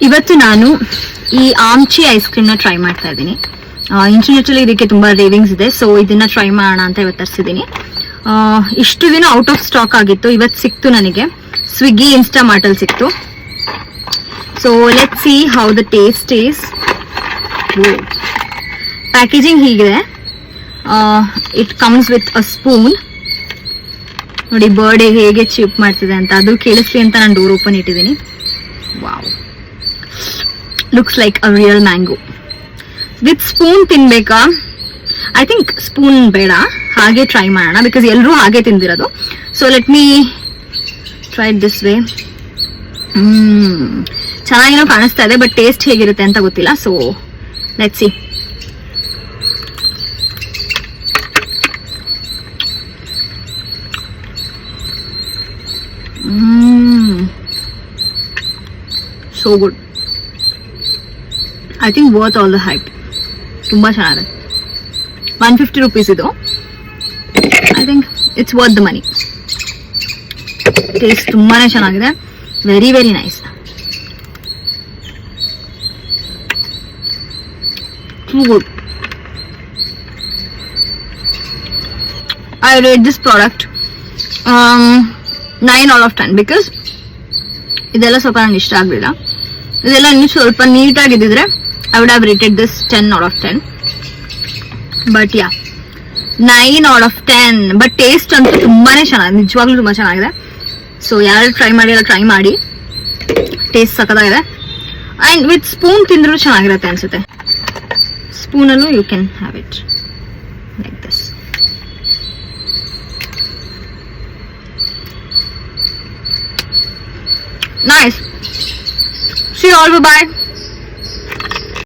ಇವತ್ತು ನಾನು ಈ ಆಮ್ಚಿ ಐಸ್ ಕ್ರೀಮ್ ನ ಟ್ರೈ ಮಾಡ್ತಾ ಇದ್ದೀನಿ. ಇಂಟರ್ನೆಟ್ ಅಲ್ಲಿ ಇದಕ್ಕೆ ತುಂಬಾ ರೇವಿಂಗ್ಸ್ ಇದೆ, ಸೊ ಇದನ್ನ ಟ್ರೈ ಮಾಡೋಣ ಅಂತ ಇವತ್ತು ತರಿಸಿದ್ದೀನಿ. ಇಷ್ಟು ದಿನ ಔಟ್ ಆಫ್ ಸ್ಟಾಕ್ ಆಗಿತ್ತು, ಇವತ್ತು ಸಿಕ್ತು ನನಗೆ. ಸ್ವಿಗ್ಗಿ ಇನ್ಸ್ಟಾಮಾರ್ಟ್ ಅಲ್ಲಿ ಸಿಕ್ತು. So let's see how the taste is. Packaging ಹೀಗಿದೆ. It comes with a spoon. ನೋಡಿ ಬರ್ಡೇ ಹೇಗೆ ಚಿಪ್ ಮಾಡ್ತಿದೆ ಅಂತ, ಅದು ಕೇಳಿಸ್ಲಿ ಅಂತ ನಾನು ಡೋರ್ ಓಪನ್ ಇಟ್ಟಿದ್ದೀನಿ. Wow, looks like a real mango. With spoon ತಿನ್ಬೇಕಾ? ಐ ಥಿಂಕ್ ಸ್ಪೂನ್ ಬೇಡ, ಹಾಗೆ ಟ್ರೈ ಮಾಡೋಣ, ಬಿಕಾಸ್ ಎಲ್ಲರೂ ಹಾಗೆ ತಿಂದಿರೋದು. So let me try this way. ಚೆನ್ನಾಗೇನೋ ಕಾಣಿಸ್ತಾ ಇದೆ, ಬಟ್ ಟೇಸ್ಟ್ ಹೇಗಿರುತ್ತೆ ಅಂತ ಗೊತ್ತಿಲ್ಲ. So let's see. So good. I think worth all the hype. ತುಂಬಾ ಚೆನ್ನಾಗಿದೆ. 150 rupees ಇದು. I think it's worth the money. Taste ತುಂಬಾನೇ ಚೆನ್ನಾಗಿದೆ. Very very nice. Too good. I rate this product 9 out of 10 because ಇದೆಲ್ಲ ಸ್ವಲ್ಪ ನಂಗೆ ಇಷ್ಟ ಆಗಲಿಲ್ಲ. ಇದೆಲ್ಲ ಇನ್ನೂ ಸ್ವಲ್ಪ ನೀಟಾಗಿದ್ದಿದ್ರೆ I would have rated this 10 out of 10. But yeah, 9 out of 10. But taste ಅಂತೂ ತುಂಬಾನೇ ಚೆನ್ನಾಗಿದೆ, ನಿಜವಾಗ್ಲೂ ತುಂಬಾ ಚೆನ್ನಾಗಿದೆ. ಸೊ ಯಾರು ಟ್ರೈ ಮಾಡಿ. ಟೇಸ್ಟ್ ಸಖತ್ತಾಗಿದೆ. ಅಂಡ್ ವಿತ್ ಸ್ಪೂನ್ ತಿಂದ್ರೂ ಚೆನ್ನಾಗಿರುತ್ತೆ ಅನ್ಸುತ್ತೆ. ಸ್ಪೂನಲ್ಲೂ you can have it like this. Nice. See you all. Bye.